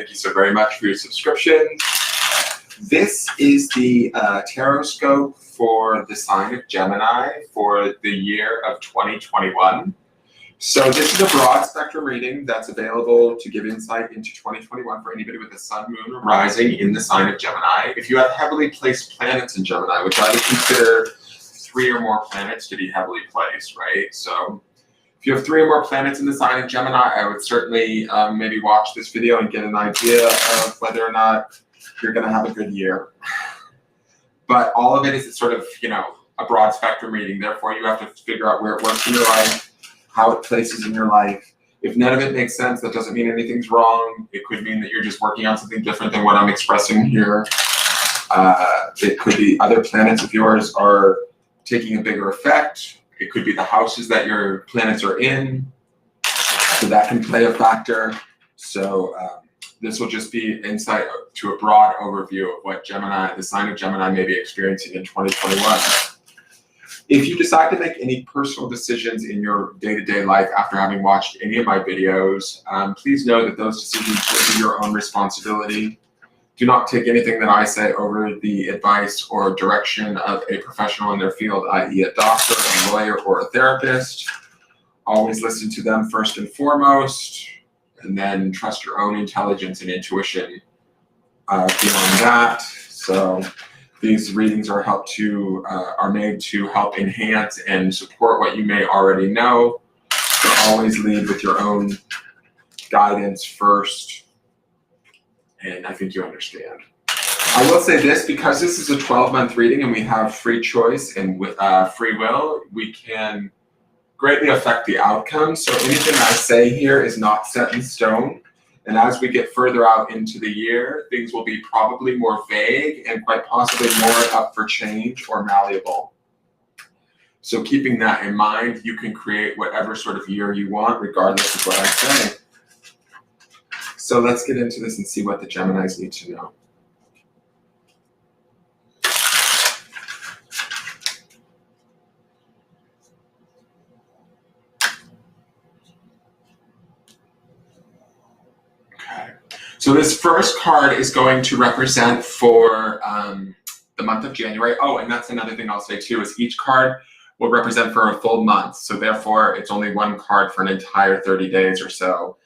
Thank you so very much for your subscription. This is the Tarotscope for the sign of Gemini for the year of 2021. So this is a broad spectrum reading that's available to give insight into 2021 for anybody with the sun, moon, or rising in the sign of Gemini. If you have heavily placed planets in Gemini, which I would consider 3 or more planets to be heavily placed, right? So if you have 3 or more planets in the sign of Gemini, I would certainly maybe watch this video and get an idea of whether or not you're going to have a good year. But all of it is sort of, you know, a broad spectrum reading. Therefore, you have to figure out where it works in your life, how it places in your life. If none of it makes sense, that doesn't mean anything's wrong. It could mean that you're just working on something different than what I'm expressing here. It could be other planets of yours are taking a bigger effect. It could be the houses that your planets are in. So that can play a factor. So this will just be insight to a broad overview of what Gemini, the sign of Gemini, may be experiencing in 2021. If you decide to make any personal decisions in your day-to-day life after having watched any of my videos, please know that those decisions will be your own responsibility. Do not take anything that I say over the advice or direction of a professional in their field, i.e. a doctor, a lawyer, or a therapist. Always listen to them first and foremost, and then trust your own intelligence and intuition beyond that. So these readings are made to help enhance and support what you may already know. So always lead with your own guidance first, and I think you understand. I will say this, because this is a 12-month reading and we have free choice and with free will, we can greatly affect the outcome. So anything I say here is not set in stone. And as we get further out into the year, things will be probably more vague and quite possibly more up for change or malleable. So keeping that in mind, you can create whatever sort of year you want, regardless of what I say. So let's get into this and see what the Geminis need to know. So this first card is going to represent for the month of January. Oh, and that's another thing I'll say too, is each card will represent for a full month. So therefore, it's only one card for an entire 30 days or so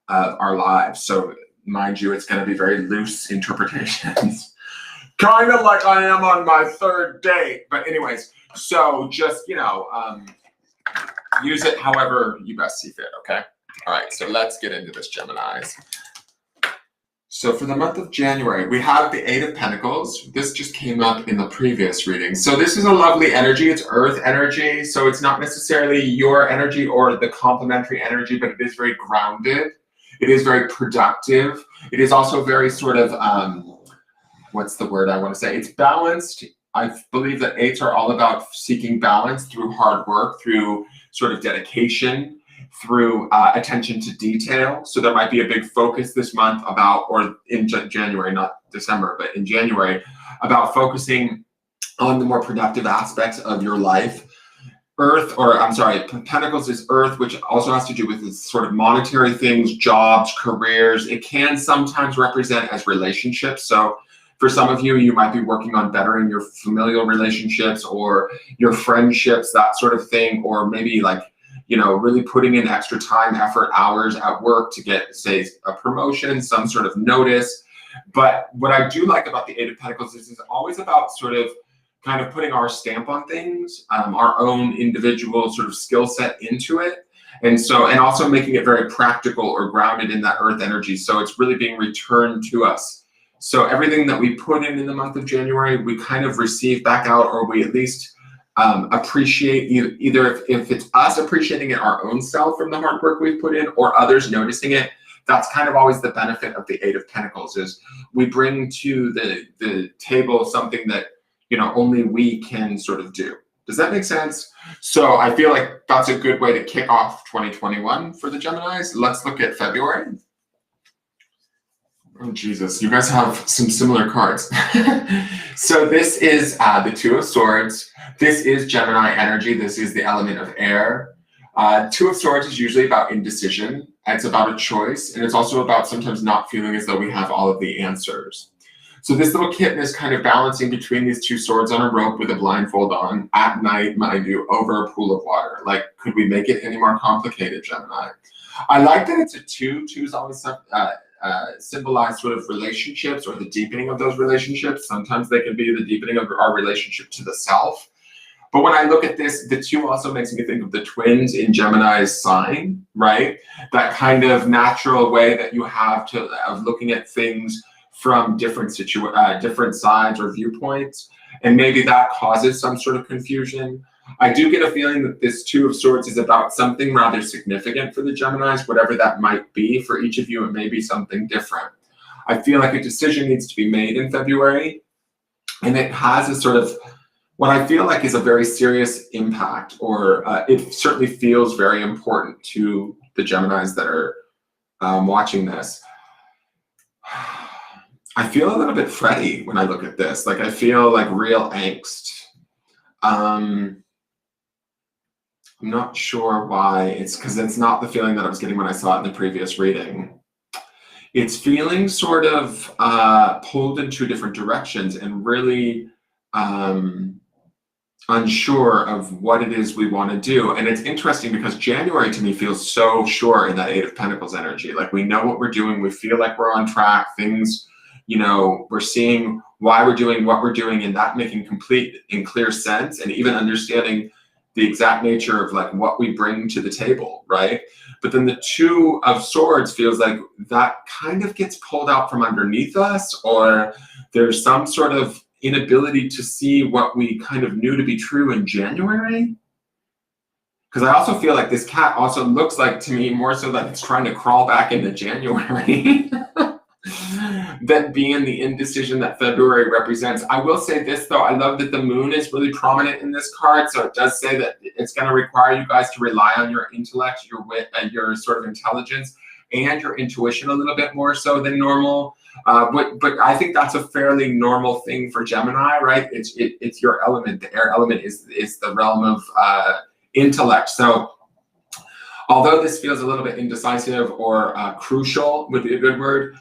of our lives. So mind you, it's going to be very loose interpretations. Kind of like I am on my 3rd date. But anyways, so just, you know, use it however you best see fit, okay? All right, so let's get into this, Geminis. So for the month of January, we have the 8 of Pentacles. This just came up in the previous reading. So this is a lovely energy. It's earth energy. So it's not necessarily your energy or the complementary energy, but it is very grounded. It is very productive. It is also very sort of, what's the word I want to say? It's balanced. I believe that 8s are all about seeking balance through hard work, through sort of dedication, through attention to detail. So there might be a big focus this month about, or in January, not December, but in January, about focusing on the more productive aspects of your life. Pentacles is earth, which also has to do with this sort of monetary things, jobs, careers. It can sometimes represent as relationships. So for some of you, you might be working on bettering your familial relationships or your friendships, that sort of thing, or maybe like, you know, really putting in extra time, effort, hours at work to get, say, a promotion, some sort of notice. But what I do like about the 8 of Pentacles is it's always about sort of kind of putting our stamp on things, our own individual sort of skill set into it. And so, and also making it very practical or grounded in that earth energy. So it's really being returned to us. So everything that we put in the month of January, we kind of receive back out, or we at least appreciate, either if it's us appreciating it our own self from the hard work we've put in, or others noticing it. That's kind of always the benefit of the 8 of Pentacles, is we bring to the table something that, you know, only we can sort of do. Does that make sense? So I feel like that's a good way to kick off 2021 for the Geminis. Let's look at February. Oh, Jesus, you guys have some similar cards. So this is the 2 of Swords. This is Gemini energy. This is the element of air. Two of Swords is usually about indecision. It's about a choice, and it's also about sometimes not feeling as though we have all of the answers. So this little kitten is kind of balancing between these two swords on a rope with a blindfold on at night, mind you, over a pool of water. Like, could we make it any more complicated, Gemini? I like that it's a two. Twos always symbolize sort of relationships or the deepening of those relationships. Sometimes they can be the deepening of our relationship to the self. But when I look at this, the two also makes me think of the twins in Gemini's sign, right? That kind of natural way that you have of looking at things from different sides or viewpoints, and maybe that causes some sort of confusion. I do get a feeling that this Two of Swords is about something rather significant for the Geminis, whatever that might be. For each of you, it may be something different. I feel like a decision needs to be made in February, and it has a sort of, what I feel like is a very serious impact, or it certainly feels very important to the Geminis that are watching this. I feel a little bit fretty when I look at this. Like, I feel like real angst. I'm not sure why. It's because it's not the feeling that I was getting when I saw it in the previous reading. It's feeling sort of pulled in two different directions and really unsure of what it is we want to do. And it's interesting because January to me feels so sure in that Eight of Pentacles energy. Like, we know what we're doing. We feel like we're on track. Things, you know, we're seeing why we're doing what we're doing, and that making complete and clear sense, and even understanding the exact nature of like what we bring to the table, right? But then the Two of Swords feels like that kind of gets pulled out from underneath us, or there's some sort of inability to see what we kind of knew to be true in January. Because I also feel like this cat also looks like, to me, more so that it's trying to crawl back into January than being the indecision that February represents. I will say this though, I love that the moon is really prominent in this card. So it does say that it's going to require you guys to rely on your intellect, your wit, and your sort of intelligence and your intuition a little bit more so than normal. But I think that's a fairly normal thing for Gemini, right? It's your element. The air element is the realm of intellect. So although this feels a little bit indecisive or crucial would be a good word,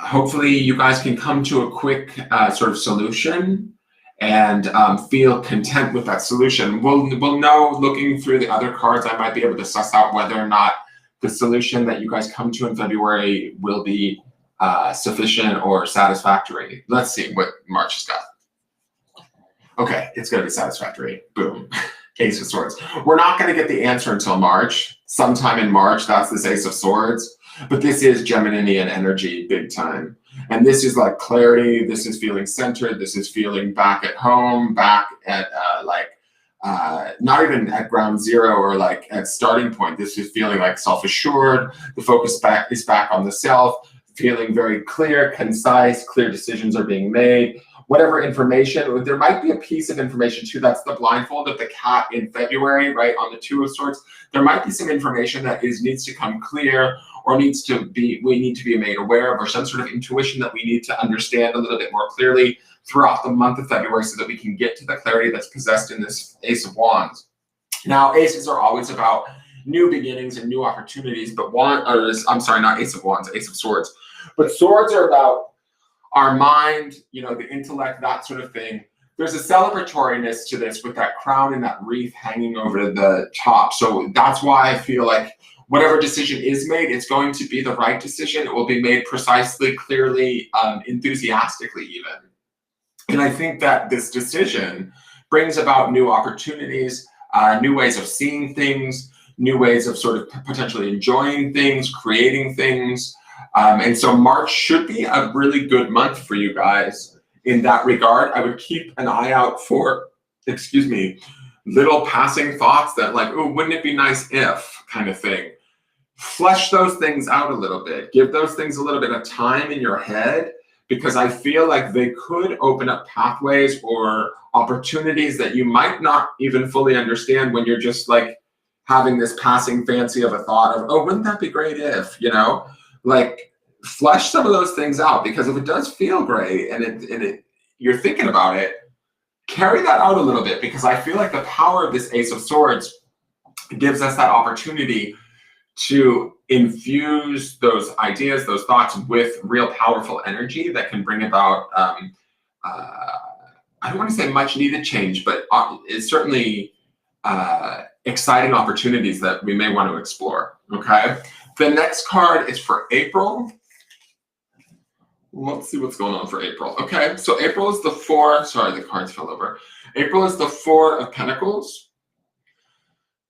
hopefully you guys can come to a quick sort of solution and feel content with that solution. We'll know, looking through the other cards, I might be able to suss out whether or not the solution that you guys come to in February will be sufficient or satisfactory. Let's see what March has got. Okay, it's going to be satisfactory. Boom. Ace of Swords. We're not going to get the answer until March. Sometime in March, that's this Ace of Swords. But this is Geminian energy big time. And this is like clarity. This is feeling centered. This is feeling back at home, back at not even at ground zero or like at starting point. This is feeling like self-assured. The focus is back on the self, feeling very clear, concise, clear decisions are being made. Whatever information, there might be a piece of information too, that's the blindfold of the cat in February, right, on the Two of Swords. There might be some information that needs to come clear, or we need to be made aware of, or some sort of intuition that we need to understand a little bit more clearly throughout the month of February so that we can get to the clarity that's possessed in this Ace of Wands. Now, aces are always about new beginnings and new opportunities, but not Ace of Wands, Ace of Swords. But swords are about our mind, you know, the intellect, that sort of thing. There's a celebratoriness to this with that crown and that wreath hanging over the top. So that's why I feel like whatever decision is made, it's going to be the right decision. It will be made precisely, clearly, enthusiastically even. And I think that this decision brings about new opportunities, new ways of seeing things, new ways of sort of potentially enjoying things, creating things. And so March should be a really good month for you guys in that regard. I would keep an eye out for, little passing thoughts that like, oh, wouldn't it be nice if kind of thing. Flesh those things out a little bit. Give those things a little bit of time in your head, because I feel like they could open up pathways or opportunities that you might not even fully understand when you're just like having this passing fancy of a thought of, oh, wouldn't that be great if, you know? Like, flesh some of those things out, because if it does feel great and you're thinking about it, carry that out a little bit, because I feel like the power of this Ace of Swords gives us that opportunity to infuse those ideas, those thoughts with real powerful energy that can bring about, I don't want to say much needed change, but it's certainly exciting opportunities that we may want to explore, okay? The next card is for April. Let's see what's going on for April. Okay, so April is the sorry, the cards fell over. April is the Four of Pentacles.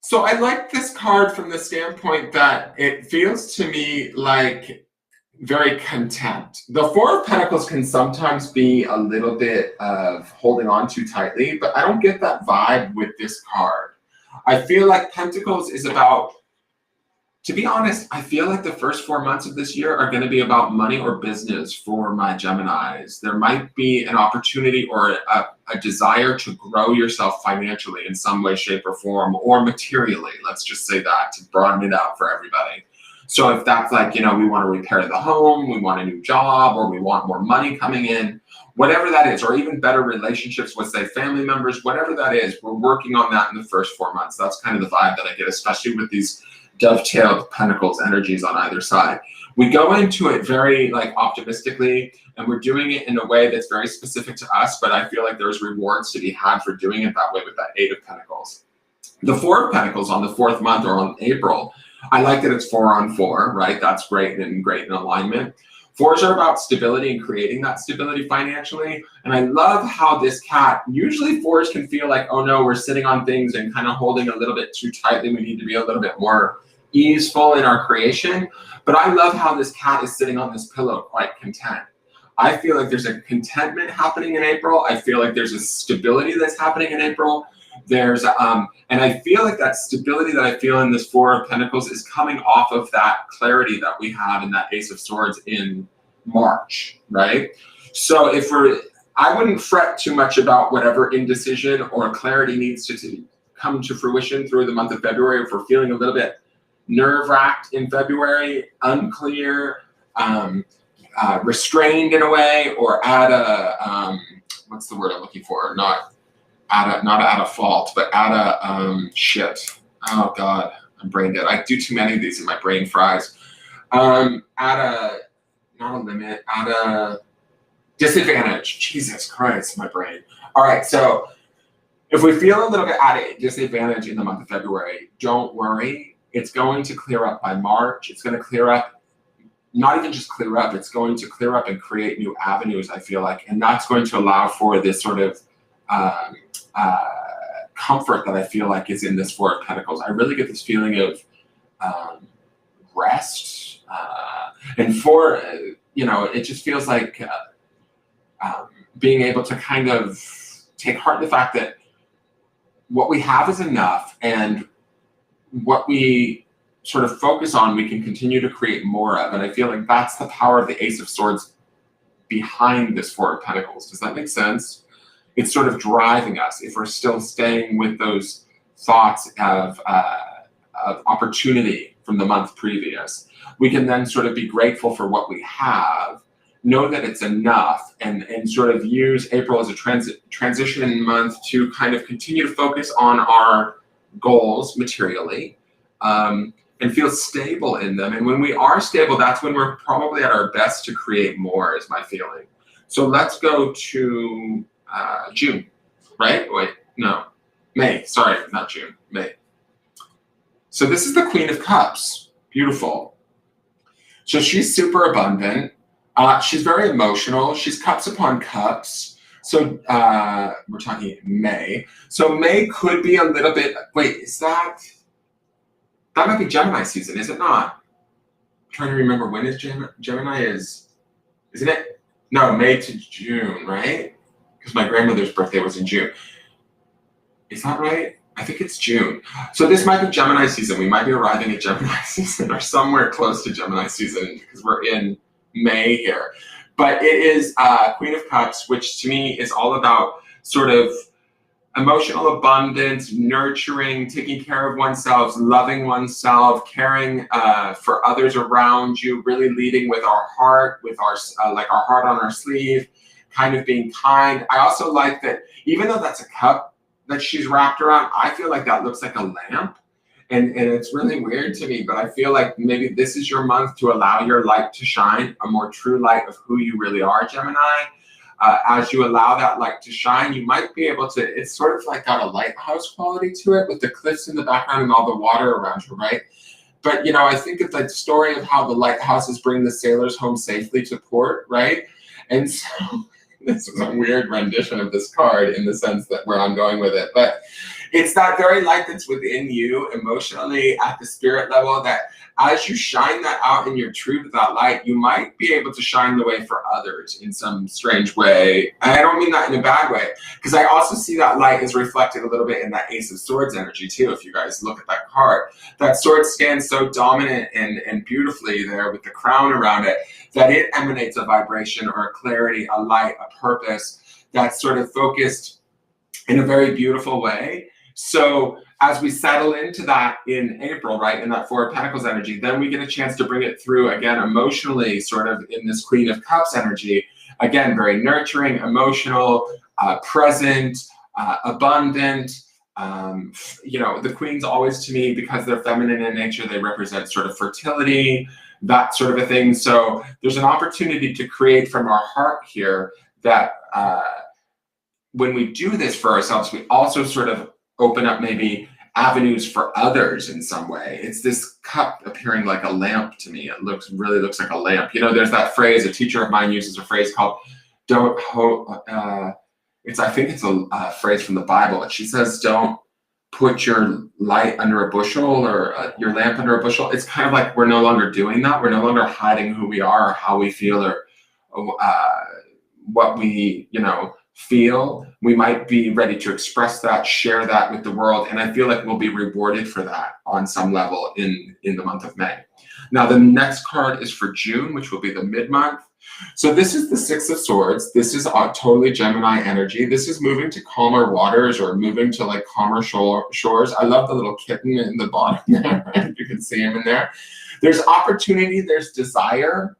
So I like this card from the standpoint that it feels to me like very content. The Four of Pentacles can sometimes be a little bit of holding on too tightly, but I don't get that vibe with this card. I feel like Pentacles is about, to be honest, I feel like the first 4 months of this year are going to be about money or business for my Geminis. There might be an opportunity or a desire to grow yourself financially in some way, shape, or form, or materially. Let's just say that, to broaden it out for everybody. So if that's like, you know, we want to repair the home, we want a new job, or we want more money coming in, whatever that is, or even better relationships with, say, family members, whatever that is, we're working on that in the first 4 months. That's kind of the vibe that I get, especially with these dovetailed pentacles energies on either side. We go into it very optimistically, and we're doing it in a way that's very specific to us, but I feel like there's rewards to be had for doing it that way with that Eight of Pentacles. The Four of Pentacles on the 4th month, or on April, I like that it's 4 on 4, right? That's great and great in alignment. Fours are about stability and creating that stability financially. And I love how this cat, usually fours can feel like, oh no, we're sitting on things and kind of holding a little bit too tightly. We need to be a little bit more easeful in our creation. But I love how this cat is sitting on this pillow quite content. I feel like there's a contentment happening in April. I feel like there's a stability that's happening in April. There's and I feel like that stability that I feel in this Four of Pentacles is coming off of that clarity that we have in that Ace of Swords in March, right? So I wouldn't fret too much about whatever indecision or clarity needs to come to fruition through the month of February. If we're feeling a little bit nerve-wracked in February, unclear, restrained in a way, or at a what's the word I'm looking for? Not at a fault, but at a shit. Oh God, I'm brain dead. I do too many of these and my brain fries. At a not a limit, at a disadvantage. Jesus Christ, my brain. All right, so if we feel a little bit at a disadvantage in the month of February, don't worry. It's going to clear up by March. It's going to clear up, not even just clear up, it's going to clear up and create new avenues, I feel like. And that's going to allow for this sort of comfort that I feel like is in this Four of Pentacles. I really get this feeling of rest. And it just feels like being able to kind of take heart in the fact that what we have is enough, and what we sort of focus on, we can continue to create more of. And I feel like that's the power of the Ace of Swords behind this Four of Pentacles. Does that make sense? It's sort of driving us. If we're still staying with those thoughts of opportunity from the month previous, we can then sort of be grateful for what we have, know that it's enough, and sort of use April as a transition month to kind of continue to focus on our goals materially, and feel stable in them. And when we are stable, that's when we're probably at our best to create more, is my feeling. So let's go to June, right? Wait, no, May, sorry, not June, May. So this is the Queen of Cups, beautiful. So she's super abundant. She's very emotional. She's cups upon cups. So we're talking May. So May could be a little bit, wait, that might be Gemini season, is it not? I'm trying to remember, when is Gemini isn't it? No, May to June, right? Because my grandmother's birthday was in June. Is that right? I think it's June. So this might be Gemini season. We might be arriving at Gemini season, or somewhere close to Gemini season, because we're in May here. But it is Queen of Cups, which to me is all about sort of emotional abundance, nurturing, taking care of oneself, loving oneself, caring for others around you, really leading with our heart, with our our heart on our sleeve, kind of being kind. I also like that even though that's a cup that she's wrapped around, I feel like that looks like a lamp. And it's really weird to me, but I feel like maybe this is your month to allow your light to shine, a more true light of who you really are, Gemini. As you allow that light to shine, you might be able to, it's sort of like got a lighthouse quality to it with the cliffs in the background and all the water around you, right? But, you know, I think it's like the story of how the lighthouses bring the sailors home safely to port, right? And so this is a weird rendition of this card in the sense that where I'm going with it, but it's that very light that's within you emotionally at the spirit level that as you shine that out and you're true to that light, you might be able to shine the way for others in some strange way. And I don't mean that in a bad way, because I also see that light is reflected a little bit in that Ace of Swords energy too. If you guys look at that card, that sword stands so dominant and beautifully there with the crown around it, that it emanates a vibration or a clarity, a light, a purpose that's sort of focused in a very beautiful way. So as we settle into that in April, right, in that Four of Pentacles energy, then we get a chance to bring it through again emotionally, sort of in this Queen of Cups energy. Again, very nurturing, emotional, present, abundant. You know, the queens always, to me, because they're feminine in nature, they represent sort of fertility, that sort of a thing. So there's an opportunity to create from our heart here that when we do this for ourselves, we also sort of open up maybe avenues for others in some way. It's this cup appearing like a lamp to me. It really looks like a lamp. You know, there's that phrase, a teacher of mine uses a phrase called, I think it's a phrase from the Bible. And she says, don't put your light under a bushel or your lamp under a bushel. It's kind of like we're no longer doing that. We're no longer hiding who we are or how we feel or what we, you know, feel. We might be ready to express that, share that with the world, and I feel like we'll be rewarded for that on some level in the month of May. Now the next card is for June, which will be the mid-month. So this is the Six of Swords. This is totally Gemini energy. This is moving to calmer waters or moving to like calmer shores. I love the little kitten in the bottom there. You can see him in there. There's opportunity, there's desire.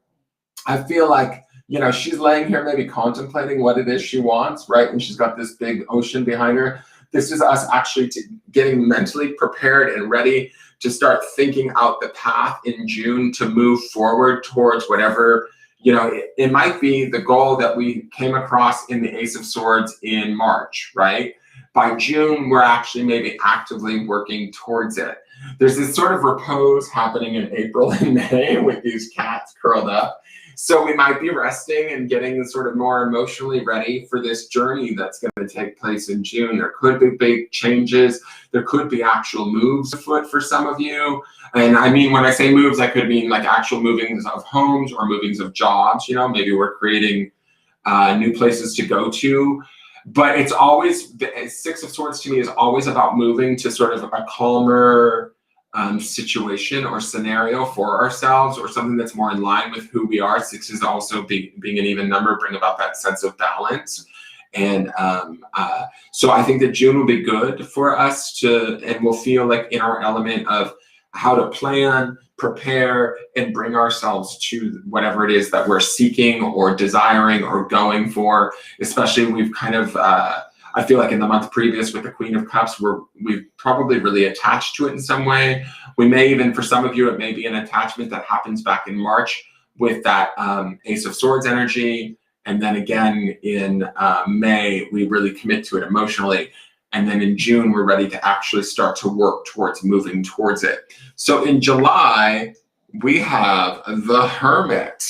I feel like, you know, she's laying here maybe contemplating what it is she wants, right? And she's got this big ocean behind her. This is us actually getting mentally prepared and ready to start thinking out the path in June to move forward towards whatever, you know, it might be the goal that we came across in the Ace of Swords in March, right? By June, we're actually maybe actively working towards it. There's this sort of repose happening in April and May with these cats curled up. So we might be resting and getting sort of more emotionally ready for this journey that's going to take place in June. There could be big changes. There could be actual moves afoot for some of you. And I mean, when I say moves, I could mean like actual movings of homes or movings of jobs. You know, maybe we're creating new places to go to. But it's always, the Six of Swords to me is always about moving to sort of a calmer situation or scenario for ourselves, or something that's more in line with who we are. Six is also being an even number, bring about that sense of balance. And so I think that June will be good for us and we'll feel like in our element of how to plan, prepare, and bring ourselves to whatever it is that we're seeking or desiring or going for. Especially we've kind of, I feel like in the month previous with the Queen of Cups, we've probably really attached to it in some way. We may even, for some of you, it may be an attachment that happens back in March with that Ace of Swords energy. And then again in May, we really commit to it emotionally. And then in June, we're ready to actually start to work towards moving towards it. So in July, we have the Hermit.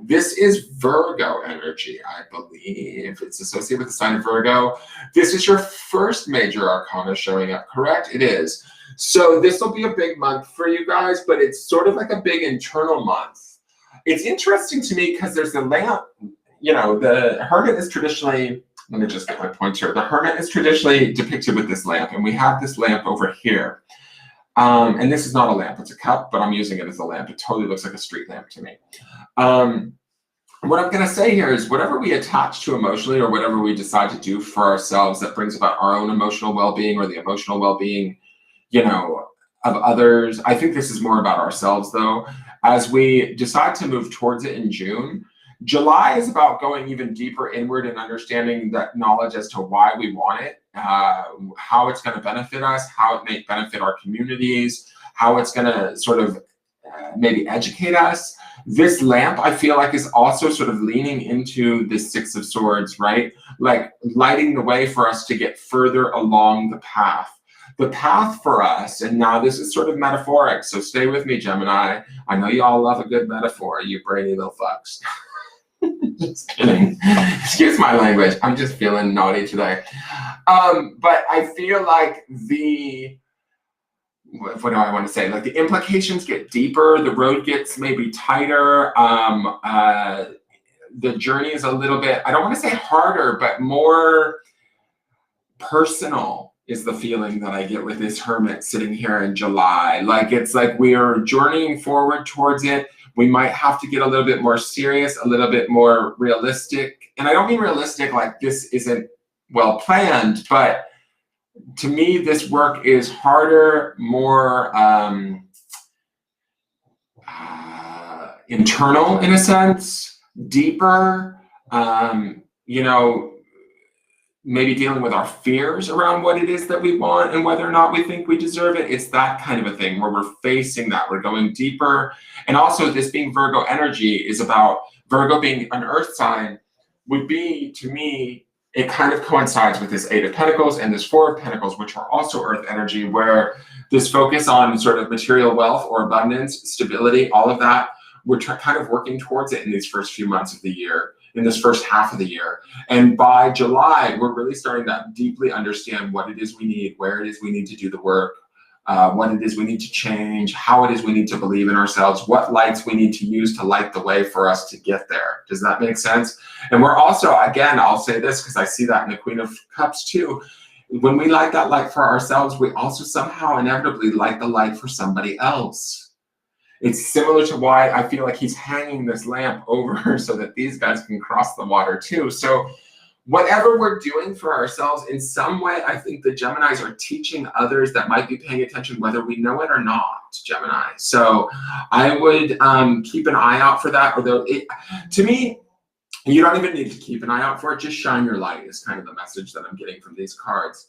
This is Virgo energy, I believe. It's associated with the sign of Virgo. This is your first major arcana showing up, correct? It is. So this will be a big month for you guys, but it's sort of like a big internal month. It's interesting to me because there's the lamp. You know, the Hermit is traditionally, let me just get my points here. The Hermit is traditionally depicted with this lamp, and we have this lamp over here. And this is not a lamp, it's a cup, but I'm using it as a lamp. It totally looks like a street lamp to me. What I'm going to say here is whatever we attach to emotionally or whatever we decide to do for ourselves that brings about our own emotional well-being or the emotional well-being, you know, of others. I think this is more about ourselves though. As we decide to move towards it in June, July is about going even deeper inward and understanding that knowledge as to why we want it, how it's going to benefit us, how it may benefit our communities, how it's going to sort of maybe educate us. This lamp, I feel like, is also sort of leaning into this Six of Swords, right? Like lighting the way for us to get further along the path. The path for us, and now this is sort of metaphoric, so stay with me, Gemini. I know you all love a good metaphor, you brainy little fucks. Just kidding. Excuse my language. I'm just feeling naughty today. But I feel like what do I want to say? Like the implications get deeper, the road gets maybe tighter, the journey is a little bit, I don't want to say harder, but more personal is the feeling that I get with this hermit sitting here in July. Like it's like we are journeying forward towards it. We might have to get a little bit more serious, a little bit more realistic. And I don't mean realistic like this isn't well planned, but to me, this work is harder, more internal in a sense, deeper, you know, maybe dealing with our fears around what it is that we want and whether or not we think we deserve it. It's that kind of a thing where we're facing that, we're going deeper. And also this being Virgo energy is about Virgo being an earth sign would be, to me, it kind of coincides with this Eight of Pentacles and this Four of Pentacles, which are also earth energy, where this focus on sort of material wealth or abundance, stability, all of that, we're kind of working towards it in these first few months of the year, in this first half of the year. And by July, we're really starting to deeply understand what it is we need, where it is we need to do the work, what it is we need to change, how it is we need to believe in ourselves, what lights we need to use to light the way for us to get there. Does that make sense? And we're also, again, I'll say this because I see that in the Queen of Cups too. When we light that light for ourselves, we also somehow inevitably light the light for somebody else. It's similar to why I feel like he's hanging this lamp over so that these guys can cross the water too. So whatever we're doing for ourselves, in some way, I think the Geminis are teaching others that might be paying attention, whether we know it or not, Gemini. So I would keep an eye out for that. Although to me, you don't even need to keep an eye out for it. Just shine your light is kind of the message that I'm getting from these cards.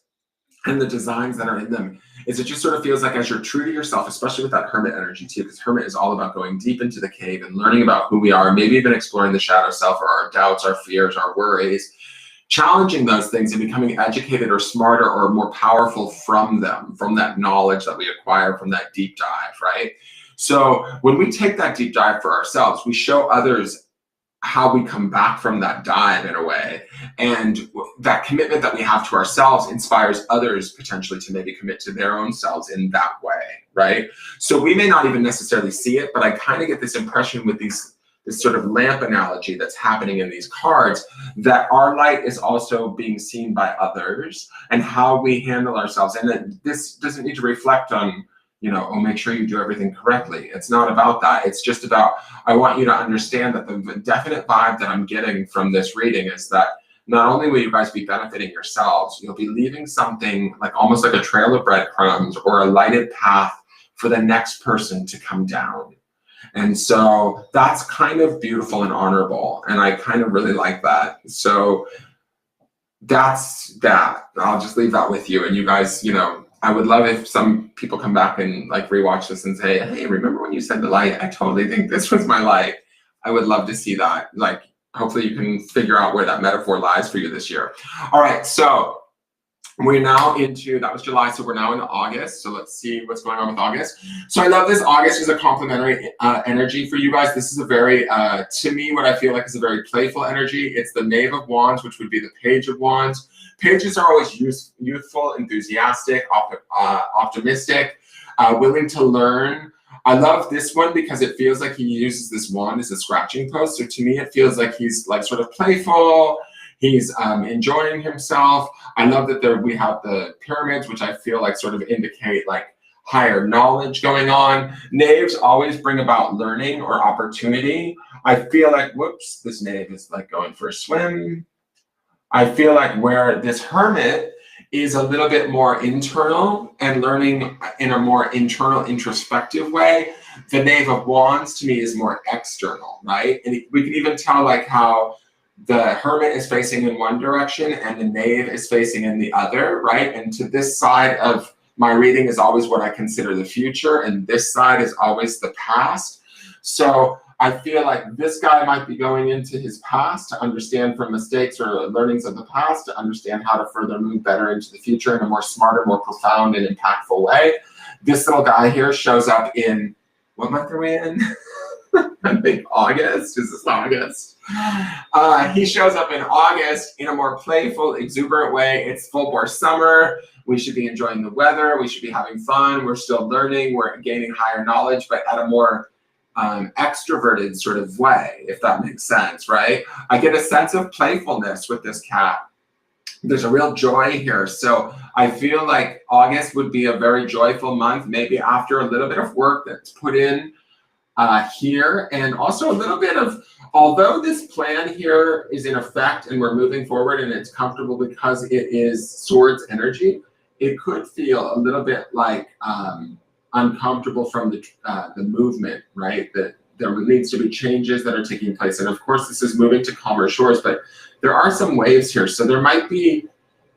And the designs that are in them is it just sort of feels like as you're true to yourself, especially with that hermit energy too, because hermit is all about going deep into the cave and learning about who we are, maybe even exploring the shadow self or our doubts, our fears, our worries, challenging those things and becoming educated or smarter or more powerful from them, from that knowledge that we acquire from that deep dive, right? So when we take that deep dive for ourselves, we show others how we come back from that dive in a way. And that commitment that we have to ourselves inspires others potentially to maybe commit to their own selves in that way, right? So we may not even necessarily see it, but I kind of get this impression with this sort of lamp analogy that's happening in these cards, that our light is also being seen by others and how we handle ourselves. And that this doesn't need to reflect on, you know, oh, make sure you do everything correctly. It's not about that. It's just about, I want you to understand that the definite vibe that I'm getting from this reading is that not only will you guys be benefiting yourselves, you'll be leaving something like almost like a trail of breadcrumbs or a lighted path for the next person to come down. And so that's kind of beautiful and honorable. And I kind of really like that. So that's that. I'll just leave that with you. And you guys, you know, I would love if some people come back and like rewatch this and say, hey, remember when you said the light? I totally think this was my light. I would love to see that. Like, hopefully you can figure out where that metaphor lies for you this year. All right, so we're now into, that was July, so we're now into August. So let's see what's going on with August. So I love this. August is a complementary energy for you guys. This is a very, to me, what I feel like is a very playful energy. It's the Knave of Wands, which would be the Page of Wands. Pages are always youthful, enthusiastic, optimistic, willing to learn. I love this one because it feels like he uses this wand as a scratching post. So to me, it feels like he's like sort of playful. He's enjoying himself. I love that we have the pyramids, which I feel like sort of indicate like higher knowledge going on. Knaves always bring about learning or opportunity. I feel like, whoops, this knave is like going for a swim. I feel like where this hermit is a little bit more internal and learning in a more internal, introspective way, The Knave of Wands to me is more external, right? And we can even tell like how the Hermit is facing in one direction and the Knave is facing in the other, right? And to this side of my reading is always what I consider the future, and this side is always the past. So I feel like this guy might be going into his past to understand from mistakes or learnings of the past, to understand how to further move better into the future in a more smarter, more profound and impactful way. This little guy here shows up in, what month are we in? I think August. Is this August? He shows up in August in a more playful, exuberant way. It's full bore summer. We should be enjoying the weather. We should be having fun. We're still learning. We're gaining higher knowledge, but at a more extroverted sort of way, if that makes sense, right? I get a sense of playfulness with this cat. There's a real joy here. So I feel like August would be a very joyful month, maybe after a little bit of work that's put in here, and also a little bit of, although this plan here is in effect and we're moving forward and it's comfortable because it is Swords energy, it could feel a little bit like uncomfortable from the movement, right? That there needs to be changes that are taking place. And of course, this is moving to calmer shores, but there are some waves here. So there might be,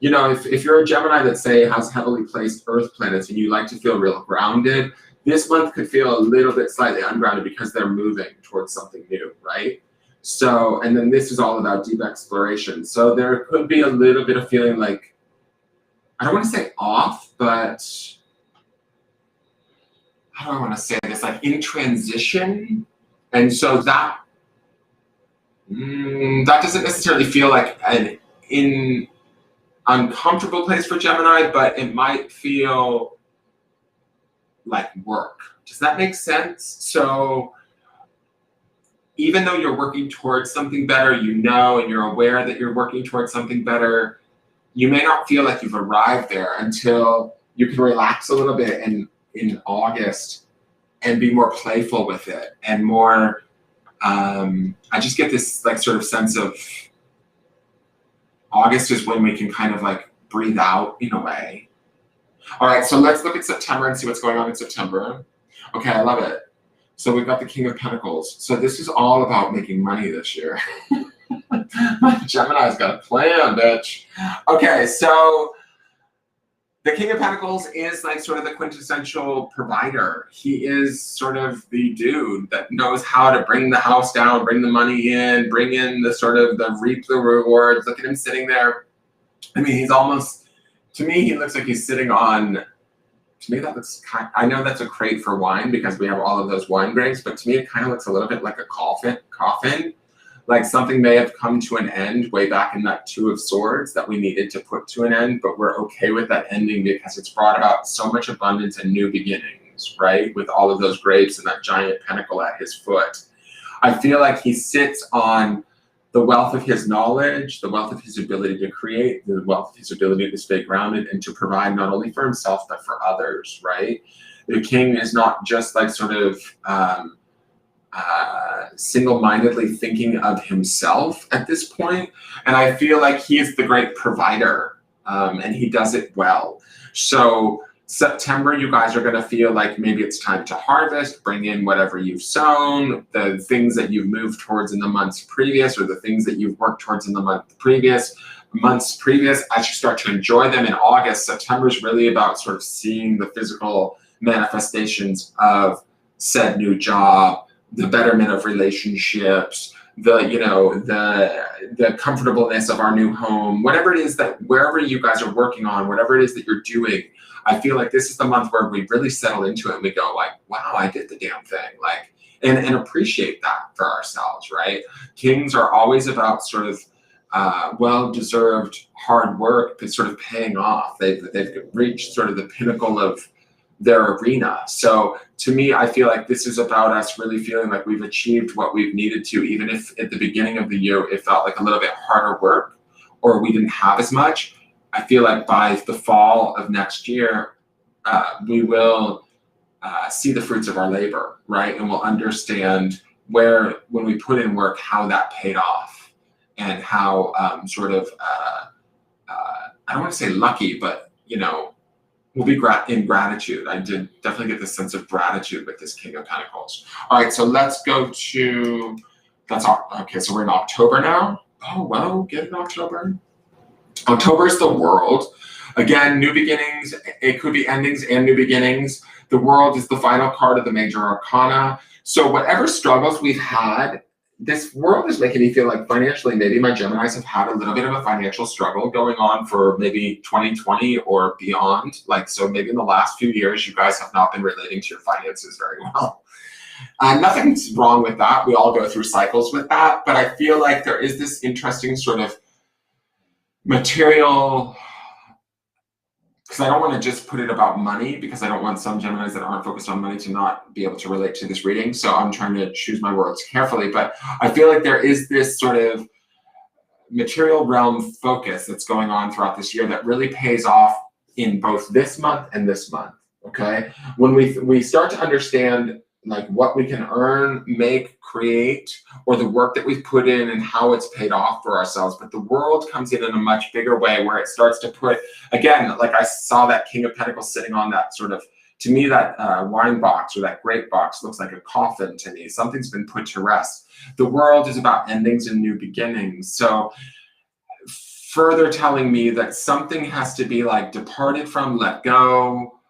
you know, if you're a Gemini that say has heavily placed Earth planets and you like to feel real grounded, this month could feel a little bit slightly ungrounded because they're moving towards something new, right? So, and then this is all about deep exploration. So there could be a little bit of feeling like, I don't want to say off, but how do I want to say this? Like in transition. And so that, that doesn't necessarily feel like an uncomfortable place for Gemini, but it might feel like work. Does that make sense? So even though you're working towards something better, you know, and you're aware that you're working towards something better, you may not feel like you've arrived there until you can relax a little bit in August and be more playful with it and more, I just get this like sort of sense of August is when we can kind of like breathe out in a way. All right, so let's look at September and see what's going on in September. Okay, I love it. So we've got the King of Pentacles. So this is all about making money this year. Gemini's got a plan, bitch. Okay, so the King of Pentacles is like sort of the quintessential provider. He is sort of the dude that knows how to bring the house down, bring the money in, bring in the sort of the reap the rewards. Look at him sitting there. I mean, he's almost, to me, he looks like he's sitting on, to me that looks kind, I know that's a crate for wine because we have all of those wine grapes, but to me it kind of looks a little bit like a coffin. Like something may have come to an end way back in that Two of Swords that we needed to put to an end, but we're okay with that ending because it's brought about so much abundance and new beginnings, right? With all of those grapes and that giant pentacle at his foot. I feel like he sits on the wealth of his knowledge, the wealth of his ability to create, the wealth of his ability to stay grounded and to provide not only for himself, but for others, right? The king is not just like sort of single-mindedly thinking of himself at this point. And I feel like he is the great provider and he does it well. So September, you guys are going to feel like maybe it's time to harvest, bring in whatever you've sown, the things that you've moved towards in the months previous, or the things that you've worked towards in the months previous, as you start to enjoy them in August. September is really about sort of seeing the physical manifestations of said new job, the betterment of relationships, the, you know, the comfortableness of our new home, whatever it is that, wherever you guys are working on, whatever it is that you're doing, I feel like this is the month where we really settle into it and we go like, wow, I did the damn thing. Like, and appreciate that for ourselves, right? Kings are always about sort of well-deserved hard work that's sort of paying off. They've reached sort of the pinnacle of their arena. So to me, I feel like this is about us really feeling like we've achieved what we've needed to, even if at the beginning of the year, it felt like a little bit harder work or we didn't have as much. I feel like by the fall of next year, we will see the fruits of our labor, right? And we'll understand where, when we put in work, how that paid off and how sort of, I don't want to say lucky, but, you know, will be in gratitude. I did definitely get this sense of gratitude with this King of Pentacles. All right, so let's go to, okay, so we're in October now. Oh, well, get in October. October is the World. Again, new beginnings. It could be endings and new beginnings. The World is the final card of the major arcana. So whatever struggles we've had, this World is making me feel like financially, maybe my Geminis have had a little bit of a financial struggle going on for maybe 2020 or beyond. Like, so maybe in the last few years, you guys have not been relating to your finances very well. Nothing's wrong with that. We all go through cycles with that. But I feel like there is this interesting sort of material, because I don't want to just put it about money, because I don't want some Geminis that aren't focused on money to not be able to relate to this reading. So I'm trying to choose my words carefully. But I feel like there is this sort of material realm focus that's going on throughout this year that really pays off in both this month and this month. Okay, when we start to understand like what we can earn, make, create, or the work that we've put in and how it's paid off for ourselves. But the World comes in a much bigger way, where it starts to put, again, like I saw that King of Pentacles sitting on that sort of, to me, that wine box or that grape box looks like a coffin to me. Something's been put to rest. The World is about endings and new beginnings. So further telling me that something has to be like departed from, let go,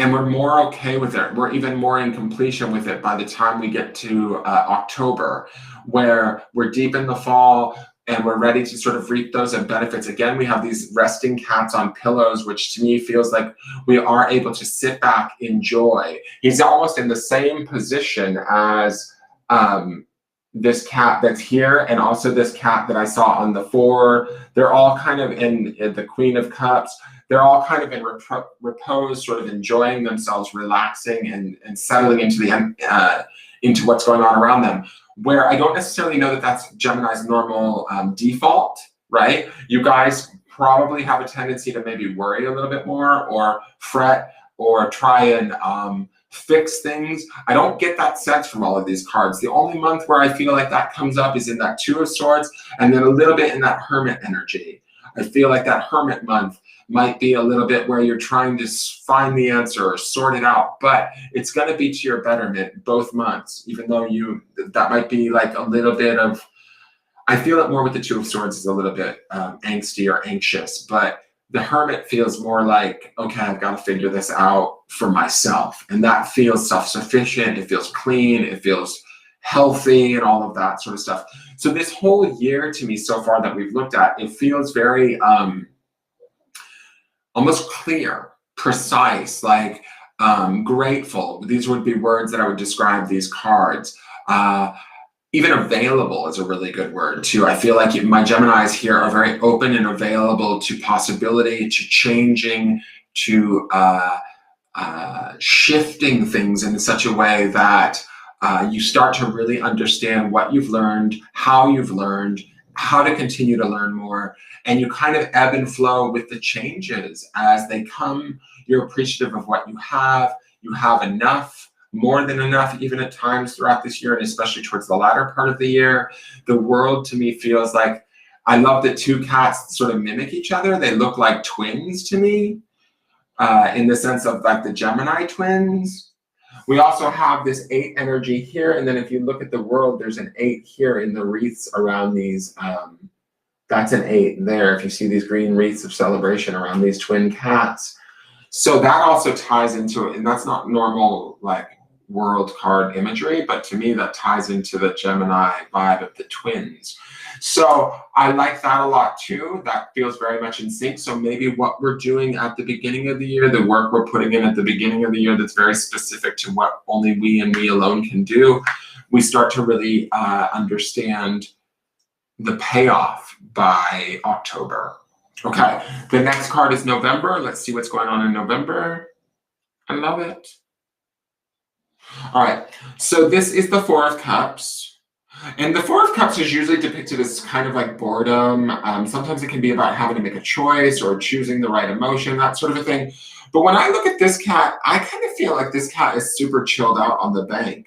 and we're more okay with it. We're even more in completion with it by the time we get to October, where we're deep in the fall and we're ready to sort of reap those benefits. Again, we have these resting cats on pillows, which to me feels like we are able to sit back, enjoy. He's almost in the same position as this cat that's here, and also this cat that I saw on the 4. They're all kind of in the Queen of Cups. They're all kind of in repose, sort of enjoying themselves, relaxing and settling into into what's going on around them. Where I don't necessarily know that that's Gemini's normal default, right? You guys probably have a tendency to maybe worry a little bit more, or fret, or try and fix things. I don't get that sense from all of these cards. The only month where I feel like that comes up is in that 2 of Swords, and then a little bit in that Hermit energy. I feel like that Hermit month might be a little bit where you're trying to find the answer or sort it out, but it's going to be to your betterment both months, even though that might be like a little bit of, I feel it more with the 2 of Swords is a little bit angsty or anxious, but the Hermit feels more like, okay, I've got to figure this out for myself. And that feels self-sufficient. It feels clean. It feels healthy and all of that sort of stuff. So this whole year to me so far that we've looked at, it feels very almost clear, precise, like grateful. These would be words that I would describe these cards. Even available is a really good word too. I feel like my Geminis here are very open and available to possibility, to changing, to shifting things in such a way that you start to really understand what you've learned, how to continue to learn more, and you kind of ebb and flow with the changes as they come. You're appreciative of what you have enough, more than enough, even at times throughout this year, and especially towards the latter part of the year. The World to me feels like, I love that 2 cats sort of mimic each other. They look like twins to me, in the sense of like the Gemini twins. We also have this 8 energy here, and then if you look at the World, there's an 8 here in the wreaths around these. That's an 8 there, if you see these green wreaths of celebration around these twin cats. So that also ties into it, and that's not normal like World card imagery, but to me that ties into the Gemini vibe of the twins. So I like that a lot too. That feels very much in sync. So maybe what we're doing at the beginning of the year, the work we're putting in at the beginning of the year that's very specific to what only we and we alone can do, we start to really understand the payoff by October. Okay, the next card is November. Let's see what's going on in November. I love it. All right, so this is the 4 of Cups. And the 4 of Cups is usually depicted as kind of like boredom. Sometimes it can be about having to make a choice or choosing the right emotion, that sort of a thing. But when I look at this cat, I kind of feel like this cat is super chilled out on the bank.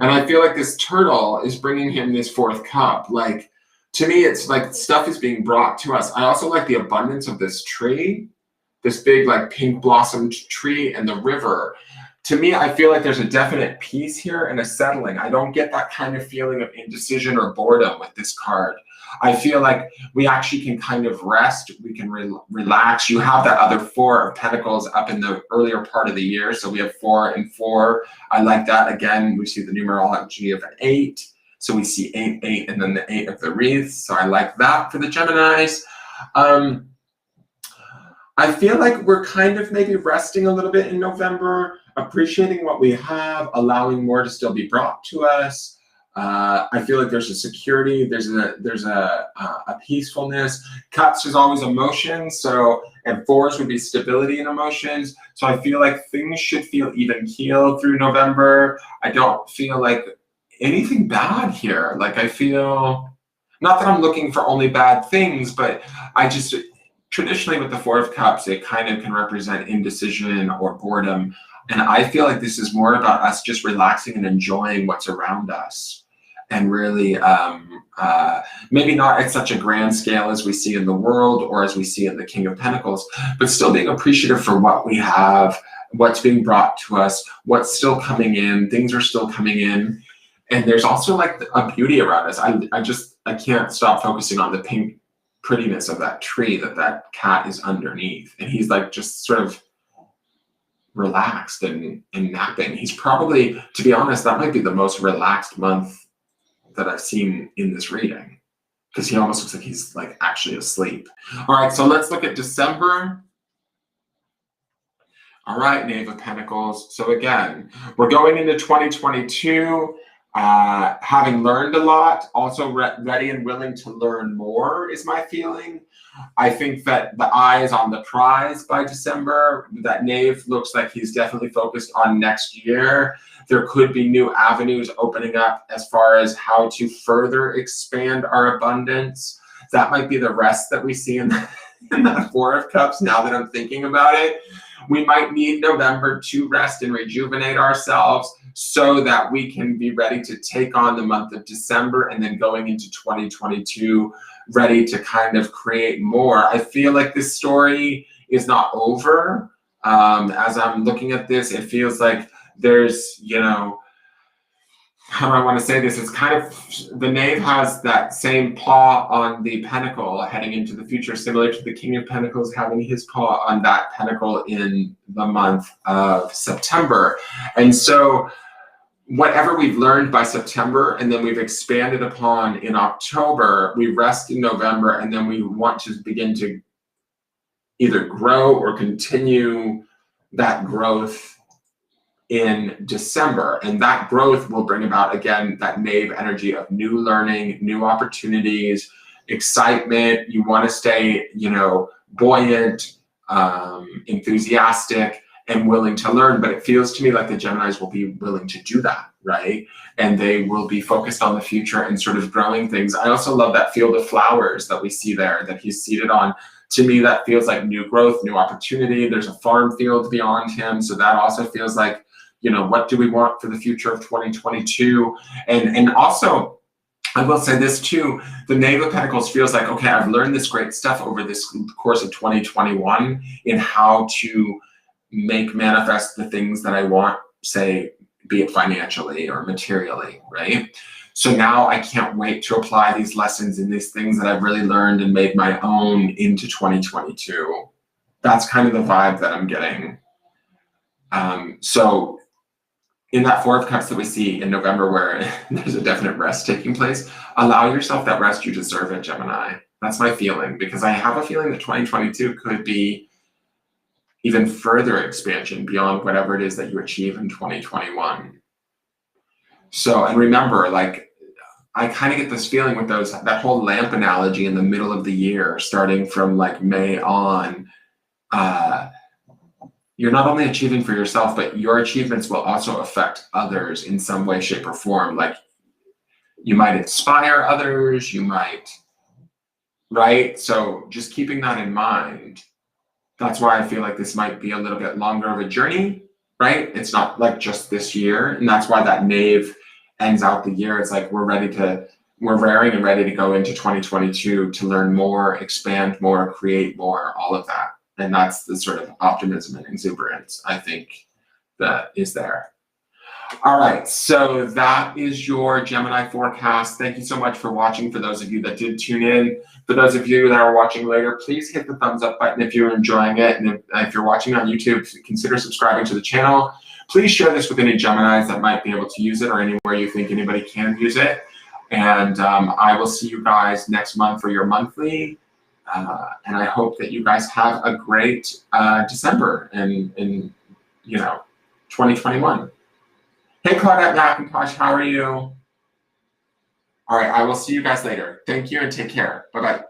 And I feel like this turtle is bringing him this 4th cup. Like, to me, it's like stuff is being brought to us. I also like the abundance of this tree, this big like pink blossomed tree, and the river. To me, I feel like there's a definite peace here and a settling. I don't get that kind of feeling of indecision or boredom with this card. I feel like we actually can kind of rest, we can relax. You have that other 4 of Pentacles up in the earlier part of the year. So we have 4 and 4. I like that. Again, we see the numerology of an 8. So we see 8, 8, and then the 8 of the wreaths. So I like that for the Geminis. I feel like we're kind of maybe resting a little bit in November, appreciating what we have, allowing more to still be brought to us. I feel like there's a security, there's a peacefulness. Cups is always emotion, so, and 4s would be stability and emotions. So I feel like things should feel even keeled through November. I don't feel like anything bad here. Like I feel, not that I'm looking for only bad things, but I just, traditionally with the 4 of Cups, it kind of can represent indecision or boredom. And I feel like this is more about us just relaxing and enjoying what's around us. And really, maybe not at such a grand scale as we see in the world or as we see in the King of Pentacles, but still being appreciative for what we have, what's being brought to us, what's still coming in, things are still coming in. And there's also like a beauty around us. I can't stop focusing on the pink prettiness of that tree that cat is underneath. And he's like just sort of relaxed and napping. He's probably, to be honest, that might be the most relaxed month that I've seen in this reading, because he almost looks like he's like actually asleep. All right, so let's look at December. All right, Knave of Pentacles. So again, we're going into 2022, having learned a lot, also ready and willing to learn more is my feeling. I think that the eye is on the prize by December. That Knave looks like he's definitely focused on next year. There could be new avenues opening up as far as how to further expand our abundance. That might be the rest that we see in that 4 of Cups now that I'm thinking about it. We might need November to rest and rejuvenate ourselves so that we can be ready to take on the month of December, and then going into 2022, ready to kind of create more. I feel like this story is not over. As I'm looking at this, it feels like there's, you know, how do I want to say this? It's kind of, the Knave has that same paw on the Pentacle heading into the future, similar to the King of Pentacles having his paw on that Pentacle in the month of September. And so whatever we've learned by September and then we've expanded upon in October, we rest in November, and then we want to begin to either grow or continue that growth in December. And that growth will bring about, again, that Knave energy of new learning, new opportunities, excitement. You want to stay, you know, buoyant, enthusiastic, and willing to learn. But it feels to me like the Geminis will be willing to do that, right? And they will be focused on the future and sort of growing things. I also love that field of flowers that we see there that he's seated on. To me, that feels like new growth, new opportunity. There's a farm field beyond him. So that also feels like, you know, what do we want for the future of 2022? And also, I will say this too, the Knave of Pentacles feels like, okay, I've learned this great stuff over this course of 2021 in how to make manifest the things that I want, say, be it financially or materially, right? So now I can't wait to apply these lessons and these things that I've really learned and made my own into 2022. That's kind of the vibe that I'm getting. So in that 4 of Cups that we see in November, where there's a definite rest taking place, allow yourself that rest. You deserve it, Gemini. That's my feeling, because I have a feeling that 2022 could be even further expansion beyond whatever it is that you achieve in 2021. So, and remember, like, I kind of get this feeling with that whole lamp analogy in the middle of the year, starting from like May on, you're not only achieving for yourself, but your achievements will also affect others in some way, shape, or form. Like, you might inspire others, you might, right? So just keeping that in mind, that's why I feel like this might be a little bit longer of a journey, right? It's not like just this year. And that's why that Knave ends out the year. It's like we're ready to we're raring and ready to go into 2022 to learn more, expand more, create more, all of that. And that's the sort of optimism and exuberance I think that is there. All right, so that is your Gemini forecast. Thank you so much for watching. For those of you that did tune in, for those of you that are watching later, please hit the thumbs up button if you're enjoying it. And if you're watching on YouTube, consider subscribing to the channel. Please share this with any Geminis that might be able to use it, or anywhere you think anybody can use it. And I will see you guys next month for your monthly. And I hope that you guys have a great December in 2021. Hey, Claudette McIntosh, how are you? All right, I will see you guys later. Thank you and take care. Bye-bye.